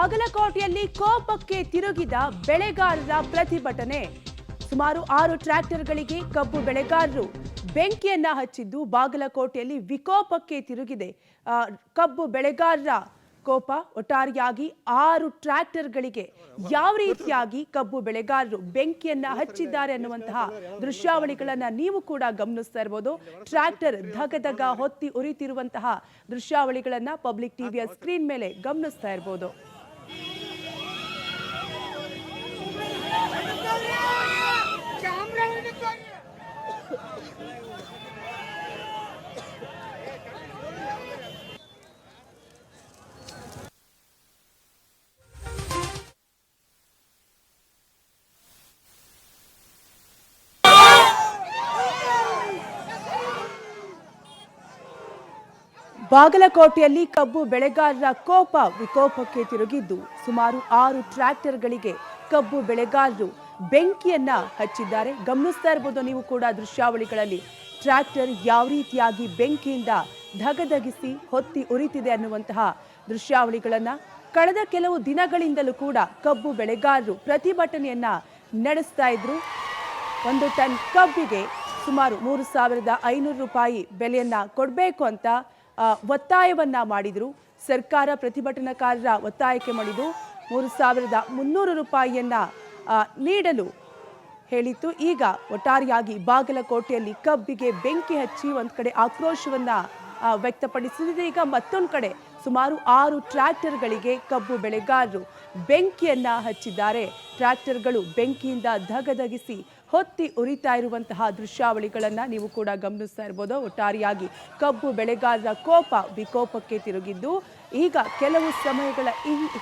ಬಾಗಲಕೋಟೆಯಲ್ಲಿ ಕೋಪಕ್ಕೆ ತಿರುಗಿದ ಬೆಳೆಗಾರರ ಪ್ರತಿಭಟನೆ. ಸುಮಾರು 6 ಟ್ರ್ಯಾಕ್ಟರ್ಗಳಿಗೆ ಕಬ್ಬು ಬೆಳೆಗಾರರು ಬೆಂಕಿಯನ್ನ ಹಚ್ಚಿದ್ದು ಬಾಗಲಕೋಟೆಯಲ್ಲಿ ವಿಕೋಪಕ್ಕೆ ತಿರುಗಿದೆ. ಕಬ್ಬು ಬೆಳೆಗಾರರ ಕೋಪ. ಒಟ್ಟಾರೆಯಾಗಿ 6 ಟ್ರ್ಯಾಕ್ಟರ್ಗಳಿಗೆ ಯಾವ ರೀತಿಯಾಗಿ ಕಬ್ಬು ಬೆಳೆಗಾರರು ಬೆಂಕಿಯನ್ನ ಹಚ್ಚಿದ್ದಾರೆ ಅನ್ನುವಂತಹ ದೃಶ್ಯಾವಳಿಗಳನ್ನ ನೀವು ಕೂಡ ಗಮನಿಸ್ತಾ ಇರಬಹುದು. ಟ್ರ್ಯಾಕ್ಟರ್ ಧಗಧಗ ಹೊತ್ತಿ ಉರಿತಿರುವಂತಹ ದೃಶ್ಯಾವಳಿಗಳನ್ನ ಪಬ್ಲಿಕ್ ಟಿವಿಯ ಸ್ಕ್ರೀನ್ ಮೇಲೆ ಗಮನಿಸ್ತಾ ಇರಬಹುದು. ಬಾಗಲಕೋಟೆಯಲ್ಲಿ ಕಬ್ಬು ಬೆಳೆಗಾರರ ಕೋಪ ವಿಕೋಪಕ್ಕೆ ತಿರುಗಿದ್ದು ಸುಮಾರು 6 ಟ್ರ್ಯಾಕ್ಟರ್ಗಳಿಗೆ ಕಬ್ಬು ಬೆಳೆಗಾರರು ಬೆಂಕಿಯನ್ನ ಹಚ್ಚಿದ್ದಾರೆ. ಗಮನಿಸ್ತಾ ಇರಬಹುದು ನೀವು ಕೂಡ ದೃಶ್ಯಾವಳಿಗಳಲ್ಲಿ ಟ್ರ್ಯಾಕ್ಟರ್ ಯಾವ ರೀತಿಯಾಗಿ ಬೆಂಕಿಯಿಂದ ಧಗಧಗಿಸಿ ಹೊತ್ತಿ ಉರಿತಿದೆ ಅನ್ನುವಂತಹ ದೃಶ್ಯಾವಳಿಗಳನ್ನ. ಕಳೆದ ಕೆಲವು ದಿನಗಳಿಂದಲೂ ಕೂಡ ಕಬ್ಬು ಬೆಳೆಗಾರರು ಪ್ರತಿಭಟನೆಯನ್ನ ನಡೆಸ್ತಾ ಇದ್ರು. 1 ಟನ್ ಕಬ್ಬಿಗೆ ಸುಮಾರು 3,500 ರೂಪಾಯಿ ಬೆಲೆಯನ್ನ ಕೊಡಬೇಕು ಅಂತ ಒತ್ತಾಯವನ್ನ ಮಾಡಿದ್ರು. ಸರ್ಕಾರ ಪ್ರತಿಭಟನಾಕಾರರ ಒತ್ತಾಯಕ್ಕೆ ಮಣಿದು 3,300 ರೂಪಾಯಿಯನ್ನ ನೀಡಲು ಹೇಳಿತ್ತು. ಈಗ ಒಟ್ಟಾರೆಯಾಗಿ ಬಾಗಲಕೋಟೆಯಲ್ಲಿ ಕಬ್ಬಿಗೆ ಬೆಂಕಿ ಹಚ್ಚಿ ಒಂದ್ ಕಡೆ ಆಕ್ರೋಶವನ್ನ ವ್ಯಕ್ತಪಡಿಸಿದೆ. ಈಗ ಮತ್ತೊಂದು ಕಡೆ ಸುಮಾರು 6 ಟ್ರ್ಯಾಕ್ಟರ್ಗಳಿಗೆ ಕಬ್ಬು ಬೆಳೆಗಾರರು ಬೆಂಕಿಯನ್ನ ಹಚ್ಚಿದ್ದಾರೆ. ಟ್ರ್ಯಾಕ್ಟರ್ಗಳು ಬೆಂಕಿಯಿಂದ ಧಗಧಗಿಸಿ ಹೊತ್ತಿ ಉರಿತಾ ಇರುವಂತಹ ದೃಶ್ಯಾವಳಿಗಳನ್ನ ನೀವು ಕೂಡ ಗಮನಿಸ್ತಾ ಇರಬಹುದು. ಒಟ್ಟಾರೆಯಾಗಿ ಕಬ್ಬು ಬೆಳೆಗಾರರ ಕೋಪ ವಿಕೋಪಕ್ಕೆ ತಿರುಗಿದ್ದು ಈಗ ಕೆಲವು ಸಮಯಗಳ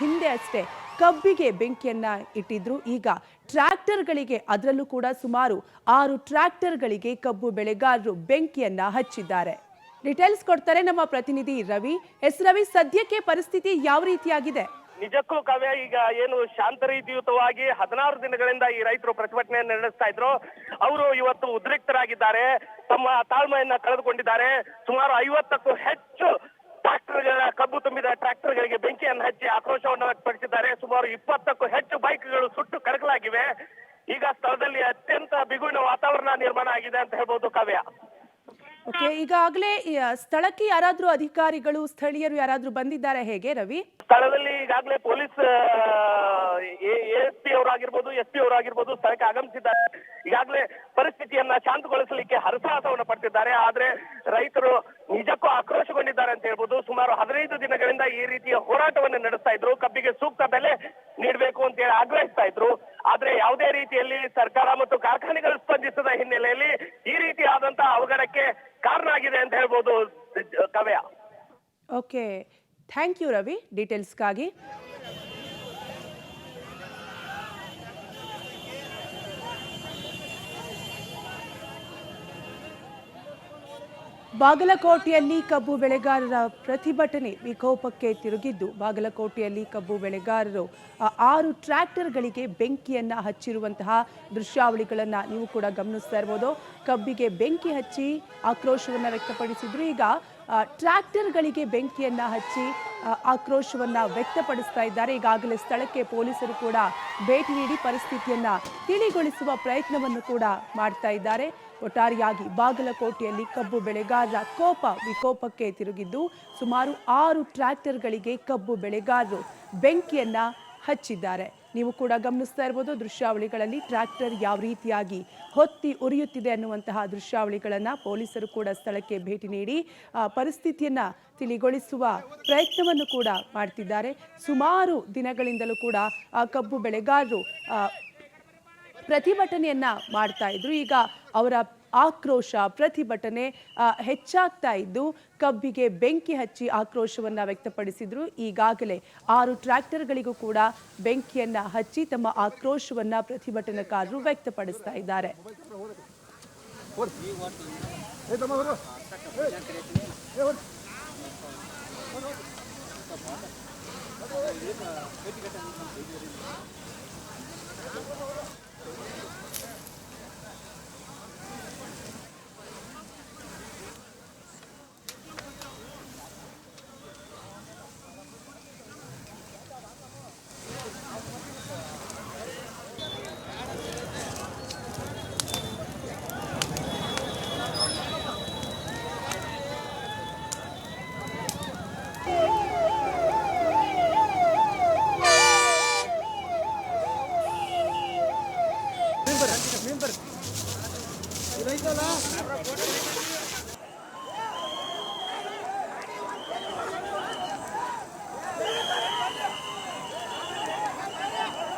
ಹಿಂದೆ ಅಷ್ಟೇ ಕಬ್ಬಿಗೆ ಬೆಂಕಿಯನ್ನ ಇಟ್ಟಿದ್ರು. ಈಗ ಟ್ರ್ಯಾಕ್ಟರ್ಗಳಿಗೆ, ಅದರಲ್ಲೂ ಕೂಡ ಸುಮಾರು 6 ಟ್ರ್ಯಾಕ್ಟರ್ಗಳಿಗೆ ಕಬ್ಬು ಬೆಳೆಗಾರರು ಬೆಂಕಿಯನ್ನ ಹಚ್ಚಿದ್ದಾರೆ. ಡೀಟೇಲ್ಸ್ ಕೊಡ್ತಾರೆ ನಮ್ಮ ಪ್ರತಿನಿಧಿ ರವಿ. ರವಿ, ಸದ್ಯಕ್ಕೆ ಪರಿಸ್ಥಿತಿ ಯಾವ ರೀತಿಯಾಗಿದೆ? ನಿಜಕ್ಕೂ ಕಾವ್ಯ, ಈಗ ಏನು ಶಾಂತರೀತಿಯುತವಾಗಿ 16 ದಿನಗಳಿಂದ ಈ ರೈತರು ಪ್ರತಿಭಟನೆಯನ್ನು ನಡೆಸ್ತಾ ಇದ್ರು, ಅವರು ಇವತ್ತು ಉದ್ರಿಕ್ತರಾಗಿದ್ದಾರೆ. ತಮ್ಮ ತಾಳ್ಮೆಯನ್ನ ಕಳೆದುಕೊಂಡಿದ್ದಾರೆ. ಸುಮಾರು 50ಕ್ಕೂ ಹೆಚ್ಚು ಟ್ರ್ಯಾಕ್ಟರ್ಗಳ ಕಬ್ಬು ತುಂಬಿದ ಟ್ರ್ಯಾಕ್ಟರ್ಗಳಿಗೆ ಬೆಂಕಿಯನ್ನು ಹಚ್ಚಿ ಆಕ್ರೋಶವನ್ನು ವ್ಯಕ್ತಪಡಿಸಿದ್ದಾರೆ. ಸುಮಾರು 20ಕ್ಕೂ ಹೆಚ್ಚು ಬೈಕ್ಗಳು ಸುಟ್ಟು ಕರಕಲಾಗಿವೆ. ಈಗ ಸ್ಥಳದಲ್ಲಿ ಅತ್ಯಂತ ಬಿಗುವಿನ ವಾತಾವರಣ ನಿರ್ಮಾಣ ಆಗಿದೆ ಅಂತ ಹೇಳ್ಬೋದು ಕಾವ್ಯ. ಓಕೆ, ಈಗಾಗಲೇ ಸ್ಥಳಕ್ಕೆ ಯಾರಾದ್ರೂ ಅಧಿಕಾರಿಗಳು, ಸ್ಥಳೀಯರು ಯಾರಾದ್ರೂ ಬಂದಿದ್ದಾರೆ ಹೇಗೆ ರವಿ? ಸ್ಥಳದಲ್ಲಿ ಈಗಾಗಲೇ ಪೊಲೀಸ್ ASP ಅವರಾಗಿರ್ಬೋದು, SP ಅವರಾಗಿರ್ಬೋದು ಸ್ಥಳಕ್ಕೆ ಆಗಮಿಸಿದ್ದಾರೆ. ಈಗಾಗಲೇ ಪರಿಸ್ಥಿತಿಯನ್ನ ಶಾಂತಗೊಳಿಸಲಿಕ್ಕೆ ಹರಸಾಹಸವನ್ನು ಪಡ್ತಿದ್ದಾರೆ. ಆದ್ರೆ ರೈತರು ನಿಜಕ್ಕೂ ಆಕ್ರೋಶಗೊಂಡಿದ್ದಾರೆ ಅಂತ ಹೇಳ್ಬೋದು. ಸುಮಾರು 15 ದಿನಗಳಿಂದ ಈ ರೀತಿಯ ಹೋರಾಟವನ್ನು ನಡೆಸ್ತಾ ಇದ್ರು. ಕಬ್ಬಿಗೆ ಸೂಕ್ತ ಬೆಲೆ ನೀಡಬೇಕು ಅಂತ ಹೇಳಿ ಆಗ್ರಹಿಸ್ತಾ ಇದ್ರು. ಆದ್ರೆ ಯಾವುದೇ ರೀತಿಯಲ್ಲಿ ಸರ್ಕಾರ ಮತ್ತು ಕಾರ್ಖಾನೆಗಳು ಸ್ಪಂದಿಸದ ಹಿನ್ನೆಲೆಯಲ್ಲಿ ಈ ರೀತಿಯಾದಂತಹ ಅವಘಡಕ್ಕೆ ಕಾರಣ ಆಗಿದೆ ಅಂತ ಹೇಳ್ಬೋದು Kavya. Okay, thank you Ravi ಡೀಟೇಲ್ಸ್ಗಾಗಿ. ಬಾಗಲಕೋಟೆಯಲ್ಲಿ ಕಬ್ಬು ಬೆಳೆಗಾರರ ಪ್ರತಿಭಟನೆ ವಿಕೋಪಕ್ಕೆ ತಿರುಗಿದ್ದು ಬಾಗಲಕೋಟೆಯಲ್ಲಿ ಕಬ್ಬು ಬೆಳೆಗಾರರು 6 ಟ್ರ್ಯಾಕ್ಟರ್ಗಳಿಗೆ ಬೆಂಕಿಯನ್ನ ಹಚ್ಚಿರುವಂತಹ ದೃಶ್ಯಾವಳಿಗಳನ್ನ ನೀವು ಕೂಡ ಗಮನಿಸ್ತಾ ಇರಬಹುದು. ಕಬ್ಬಿಗೆ ಬೆಂಕಿ ಹಚ್ಚಿ ಆಕ್ರೋಶವನ್ನ ವ್ಯಕ್ತಪಡಿಸಿದ್ರು. ಈಗ ಟ್ರ್ಯಾಕ್ಟರ್ಗಳಿಗೆ ಬೆಂಕಿಯನ್ನ ಹಚ್ಚಿ ಆಕ್ರೋಶವನ್ನ ವ್ಯಕ್ತಪಡಿಸ್ತಾ ಇದ್ದಾರೆ. ಈಗಾಗಲೇ ಸ್ಥಳಕ್ಕೆ ಪೊಲೀಸರು ಕೂಡ ಭೇಟಿ ನೀಡಿ ಪರಿಸ್ಥಿತಿಯನ್ನ ತಿಳಿಗೊಳಿಸುವ ಪ್ರಯತ್ನವನ್ನು ಕೂಡ ಮಾಡ್ತಾ ಇದ್ದಾರೆ. ಒಟ್ಟಾರೆಯಾಗಿ ಬಾಗಲಕೋಟೆಯಲ್ಲಿ ಕಬ್ಬು ಬೆಳೆಗಾರರ ಕೋಪ ವಿಕೋಪಕ್ಕೆ ತಿರುಗಿದ್ದು ಸುಮಾರು 6 ಟ್ರ್ಯಾಕ್ಟರ್ಗಳಿಗೆ ಕಬ್ಬು ಬೆಳೆಗಾರರು ಬೆಂಕಿಯನ್ನ ಹಚ್ಚಿದ್ದಾರೆ. ನೀವು ಕೂಡ ಗಮನಿಸ್ತಾ ಇರಬಹುದು ದೃಶ್ಯಾವಳಿಗಳಲ್ಲಿ ಟ್ರ್ಯಾಕ್ಟರ್ ಯಾವ ರೀತಿಯಾಗಿ ಹೊತ್ತಿ ಉರಿಯುತ್ತಿದೆ ಅನ್ನುವಂತಹ ದೃಶ್ಯಾವಳಿಗಳನ್ನ ಪೊಲೀಸರು ಕೂಡ ಸ್ಥಳಕ್ಕೆ ಭೇಟಿ ನೀಡಿ ಪರಿಸ್ಥಿತಿಯನ್ನ ತಿಳಿಗೊಳಿಸುವ ಪ್ರಯತ್ನವನ್ನು ಕೂಡ ಮಾಡ್ತಿದ್ದಾರೆ. ಸುಮಾರು ದಿನಗಳಿಂದಲೂ ಕೂಡ ಕಬ್ಬು ಬೆಳೆಗಾರರು ಪ್ರತಿಭಟನೆಯನ್ನ ಮಾಡ್ತಾ ಇದ್ರು. ಈಗ ಅವರ ಆಕ್ರೋಶ ಪ್ರತಿಭಟನೆ ಹೆಚ್ಚಾಗ್ತಾ ಇದ್ದು ಕಬ್ಬಿಗೆ ಬೆಂಕಿ ಹಚ್ಚಿ ಆಕ್ರೋಶವನ್ನ ವ್ಯಕ್ತಪಡಿಸಿದ್ರು. ಈಗಾಗಲೇ 6 ಟ್ರ್ಯಾಕ್ಟರ್ಗಳಿಗೂ ಕೂಡ ಬೆಂಕಿಯನ್ನ ಹಚ್ಚಿ ತಮ್ಮ ಆಕ್ರೋಶವನ್ನ ಪ್ರತಿಭಟನಾಕಾರರು ವ್ಯಕ್ತಪಡಿಸ್ತಾ ಇದ್ದಾರೆ. ಮೆಂಬರ್